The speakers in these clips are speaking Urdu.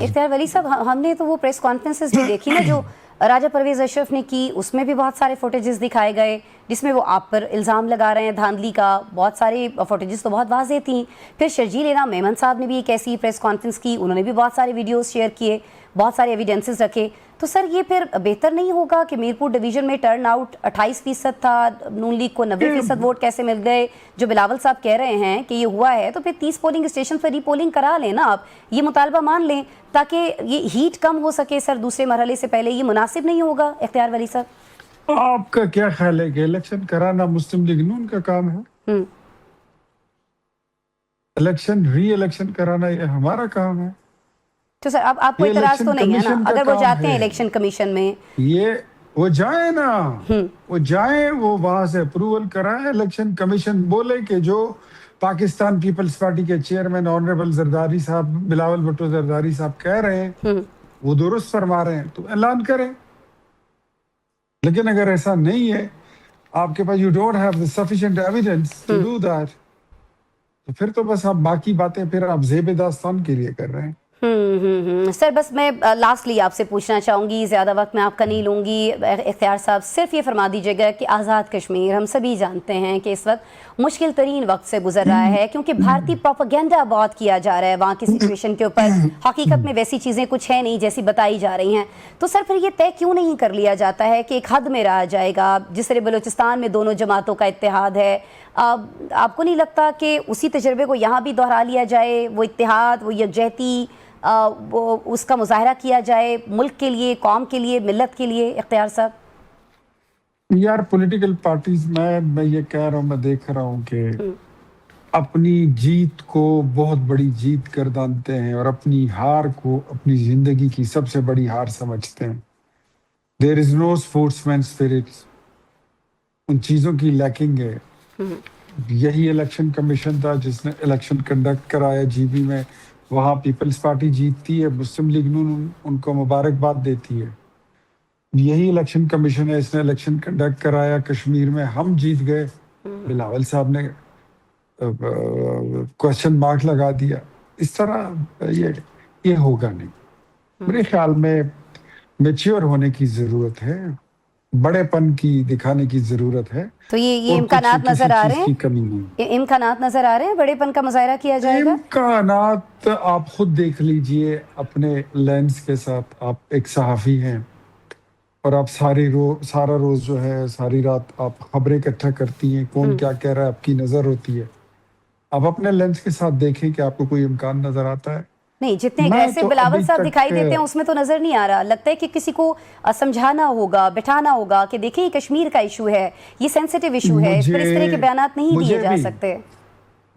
اختیار ولی صاحب ہم نے تو وہ پریس کانفرنسز بھی دیکھی نا جو راجہ پرویز اشرف نے کی، اس میں بھی بہت سارے فوٹیجز دکھائے گئے جس میں وہ آپ پر الزام لگا رہے ہیں دھاندلی کا، بہت سارے فوٹیجز تو بہت واضح تھیں۔ پھر شرجیل انعام میمن صاحب نے بھی ایک ایسی پریس کانفرنس کی، انہوں نے بھی بہت سارے ویڈیوز شیئر کیے، بہت سارے ایویڈنسز رکھے۔ تو سر یہ پھر بہتر نہیں ہوگا کہ میرپور ڈویژن میں ٹرن آؤٹ 28% تھا، نون لیگ کو 90% ووٹ کیسے مل گئے؟ جو بلاول صاحب کہہ رہے ہیں کہ یہ ہوا ہے تو پھر 30 پولنگ اسٹیشن پر ری پولنگ کرا لیں نا، آپ یہ مطالبہ مان لیں تاکہ یہ ہیٹ کم ہو سکے سر دوسرے مرحلے سے پہلے۔ یہ مناسب نہیں ہوگا اختیار ولی صاحب؟ آپ کا کیا خیال ہے کہ الیکشن کرانا مسلم لیگ نون کا کام ہے؟ ری الیکشن کرانا یہ ہمارا کام ہے؟ تو سر اب آپ کو اعتراض تو نہیں ہے نا اگر وہ جاتے ہیں الیکشن کمیشن میں؟ یہ وہ جائیں نا، وہ جائیں، وہ وہاں سے اپروول کرائیں۔ الیکشن کمیشن بولے کہ جو پاکستان پیپلز پارٹی کے چیئرمین آنریبل زرداری صاحب، بلاول بھٹو زرداری صاحب کہہ رہے ہیں وہ درست فرما رہے ہیں تو اعلان کریں۔ لیکن اگر ایسا نہیں ہے، آپ کے پاس you don't have the sufficient evidence to do that، تو پھر تو بس آپ باقی باتیں پھر آپ زیب داستان کے لیے کر رہے ہیں۔ سر بس میں لاسٹلی آپ سے پوچھنا چاہوں گی، زیادہ وقت میں آپ کا نہیں لوں گی اختیار صاحب، صرف یہ فرما دیجیے گا کہ آزاد کشمیر ہم سبھی جانتے ہیں کہ اس وقت مشکل ترین وقت سے گزر رہا ہے کیونکہ بھارتی پروپیگنڈا بہت کیا جا رہا ہے وہاں کی سچویشن کے اوپر، حقیقت میں ویسی چیزیں کچھ ہیں نہیں جیسی بتائی جا رہی ہیں۔ تو سر پھر یہ طے کیوں نہیں کر لیا جاتا ہے کہ ایک حد میں رہا جائے گا؟ جس طرح بلوچستان میں دونوں جماعتوں کا اتحاد ہے، آپ کو نہیں لگتا کہ اسی تجربے کو یہاں بھی دہرا لیا جائے، وہ اتحاد، وہ یکجہتی، وہ اس کا مظاہرہ کیا جائے ملک کے لیے، قوم کے لیے، ملت کے لیے؟ اختیار صاحب یار پولیٹیکل پارٹیز میں یہ کہہ رہا ہوں، میں دیکھ رہا ہوں کہ اپنی جیت کو بہت بڑی جیت گردانتے ہیں اور اپنی ہار کو اپنی زندگی کی سب سے بڑی ہار سمجھتے ہیں۔ دیر از نو اسپورٹس مین اسپرٹ، ان چیزوں کی لیکنگ ہے۔ یہی الیکشن کمیشن تھا جس نے الیکشن کنڈکٹ کرایا جی بی میں، وہاں پیپلز پارٹی جیتتی ہے، مسلم لیگ نون ان کو مبارکباد دیتی ہے۔ یہی الیکشن کمیشن ہے، اس نے الیکشن کنڈکٹ کرایا کشمیر میں، ہم جیت گئے، بلاول صاحب نے کوشچن مارک لگا دیا۔ اس طرح یہ ہوگا نہیں۔ میرے خیال میں میچیور ہونے کی ضرورت ہے، بڑے پن کی دکھانے کی ضرورت ہے۔ تو یہ امکانات نظر آ رہے ہیں؟ امکانات نظر آ رہے ہیں بڑے پن کا مظاہرہ کیا جائے گا؟ امکانات آپ خود دیکھ لیجئے اپنے لینس کے ساتھ۔ آپ ایک صحافی ہیں اور آپ سارا روز جو ہے، ساری رات آپ خبریں اکٹھا کرتی ہیں، کون کیا کہہ رہا ہے آپ کی نظر ہوتی ہے۔ آپ اپنے لینس کے ساتھ دیکھیں کہ آپ کو کوئی امکان نظر آتا ہے؟ نہیں، جتنے ایسے بلاول صاحب دکھائی دیتے ہیں اس میں تو نظر نہیں آ رہا۔ لگتا ہے کہ کسی کو سمجھانا ہوگا، بٹھانا ہوگا کہ دیکھیں یہ کشمیر کا ایشو ہے، یہ سینسیٹیو ایشو ہے، اس پر اس طرح کے بیانات نہیں دیے جا سکتے۔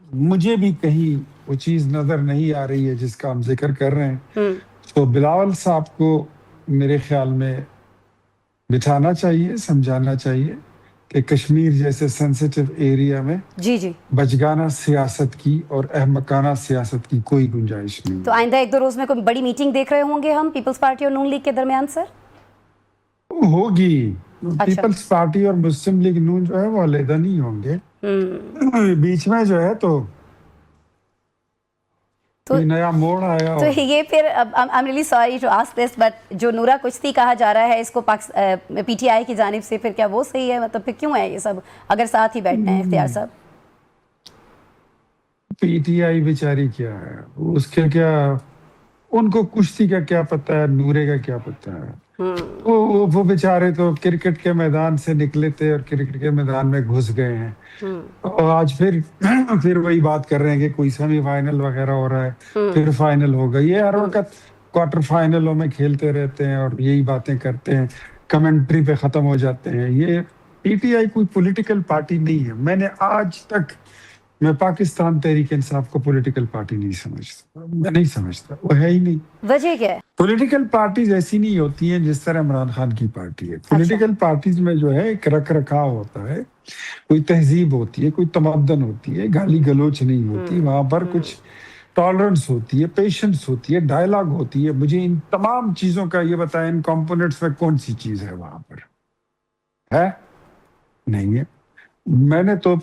مجھے بھی کہیں وہ چیز نظر نہیں آ رہی ہے جس کا ہم ذکر کر رہے ہیں۔ تو بلاول صاحب کو میرے خیال میں بٹھانا چاہیے، سمجھانا چاہیے کہ کشمیر جیسے سینسیٹیو ایریا میں بچگانہ سیاست کی اور احمقانہ سیاست کی کوئی گنجائش نہیں۔ تو آئندہ ایک دو روز میں کوئی بڑی میٹنگ دیکھ رہے ہوں گے ہم پیپلز پارٹی اور نون لیگ کے درمیان سر؟ ہوگی۔ پیپلز پارٹی اور مسلم لیگ نون جو ہے وہ علیحدہ نہیں ہوں گے، بیچ میں جو ہے تو نیا موڑ آیا۔ تو یہ پھر I'm really sorry to ask this but جو نورا کشتی کہا جا رہا ہے اس کو پی ٹی آئی کی جانب سے، پھر کیا وہ صحیح ہے؟ مطلب پھر کیوں ہے یہ سب اگر ساتھ ہی بیٹھنا ہے؟ اختیار صاحب پی ٹی آئی بیچاری کیا ہے، اس کے کیا، ان کو کشتی کا کیا پتہ ہے، نورے کا کیا پتہ ہے۔ وہ بیچارے تو کرکٹ کے میدان سے نکلے تھے اور کرکٹ کے میدان میں گھس گئے ہیں، اور آج پھر وہی بات کر رہے ہیں کہ کوئی سیمی فائنل وغیرہ ہو رہا ہے، پھر فائنل ہوگا۔ یہ ہر وقت کوارٹر فائنلوں میں کھیلتے رہتے ہیں اور یہی باتیں کرتے ہیں، کمنٹری پہ ختم ہو جاتے ہیں۔ یہ پی ٹی آئی کوئی پولیٹیکل پارٹی نہیں ہے۔ میں نے آج تک پاکستان تحریک انصاف کو پولیٹیکل پارٹی نہیں سمجھتا، میں نہیں سمجھتا، وہ ہے ہی نہیں۔ وجہ کیا ہے؟ پولیٹیکل پارٹیز ایسی نہیں ہوتی ہیں جس طرح عمران خان کی پارٹی ہے۔ پولیٹیکل پارٹیز میں جو ہے ایک رکھ رکھاؤ ہوتا ہے، کوئی تہذیب ہوتی ہے، کوئی تمدن ہوتی ہے، گالی گلوچ نہیں ہوتی، وہاں پر کچھ ٹالرنس ہوتی ہے، پیشنس ہوتی ہے، ڈائلاگ ہوتی ہے۔ مجھے ان تمام چیزوں کا یہ بتائیں، ان کمپوننٹس میں کون سی چیز ہے وہاں پر؟ ہے نہیں ہے۔ میں نے تو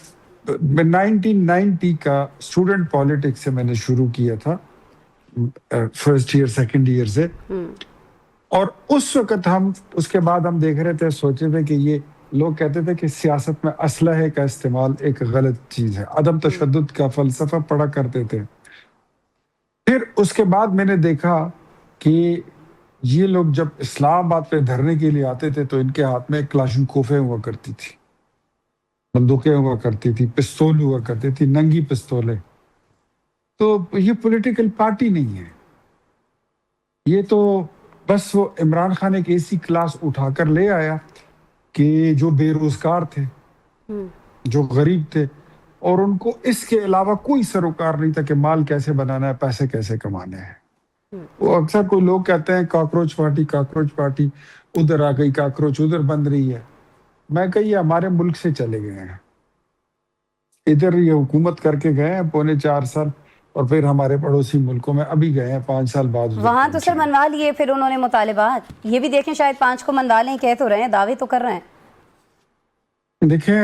1990 کا اسٹوڈنٹ پالیٹکس سے میں نے شروع کیا تھا، فرسٹ ایئر سیکنڈ ایئر سے. اور اس وقت ہم اس کے بعد ہم دیکھ رہے تھے, سوچے تھے کہ یہ لوگ کہتے تھے کہ سیاست میں اسلحے کا استعمال ایک غلط چیز ہے, عدم تشدد کا فلسفہ پڑھا کرتے تھے. پھر اس کے بعد میں نے دیکھا کہ یہ لوگ جب اسلام آباد پہ دھرنے کے لیے آتے تھے تو ان کے ہاتھ میں کلاشنکوفیں ہوا کرتی تھی, بندوقیں ہوا کرتی تھی, پستول ہوا کرتی تھی, ننگی پستولیں. تو یہ پولیٹیکل پارٹی نہیں ہے, یہ تو بس وہ عمران خان ایک ایسی کلاس اٹھا کر لے آیا کہ جو بے روزگار تھے, جو غریب تھے, اور ان کو اس کے علاوہ کوئی سروکار نہیں تھا کہ مال کیسے بنانا ہے, پیسے کیسے کمانے ہیں. وہ اکثر کوئی لوگ کہتے ہیں کاکروچ پارٹی, ادھر آ گئی کاکروچ, ادھر بن رہی ہے. میں کہ یہ ہمارے ملک سے چلے گئے ہیں, ادھر یہ حکومت کر کے گئے ہیں 4.25 سال, اور پھر ہمارے پڑوسی ملکوں میں ابھی گئے ہیں 5 سال بعد. وہاں تو سر منوا لیے پھر انہوں نے مطالبات, یہ بھی دیکھیں شاید 5 کو منوا لیں, کہہ تو رہے ہیں, دعوے تو کر رہے ہیں. دیکھیں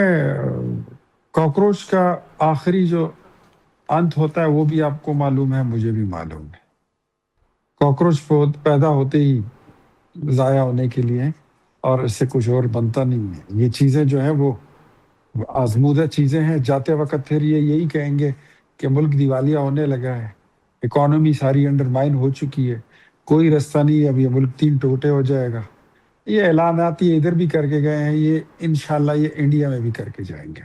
کاکروچ کا آخری جو انت ہوتا ہے وہ بھی آپ کو معلوم ہے, مجھے بھی معلوم ہے. کاکروچ پیدا ہوتے ہی ضائع ہونے کے لیے, اور اس سے کچھ اور بنتا نہیں ہے. یہ چیزیں جو ہیں وہ آزمودہ چیزیں ہیں. جاتے وقت پھر یہ یہی کہیں گے کہ ملک دیوالیہ ہونے لگا ہے, اکانومی ساری انڈرمائن ہو چکی ہے, کوئی رستہ نہیں ہے, اب یہ ملک 3 ٹوٹے ہو جائے گا. یہ اعلانات یہ ادھر بھی کر کے گئے ہیں, یہ انشاءاللہ یہ انڈیا میں بھی کر کے جائیں گے.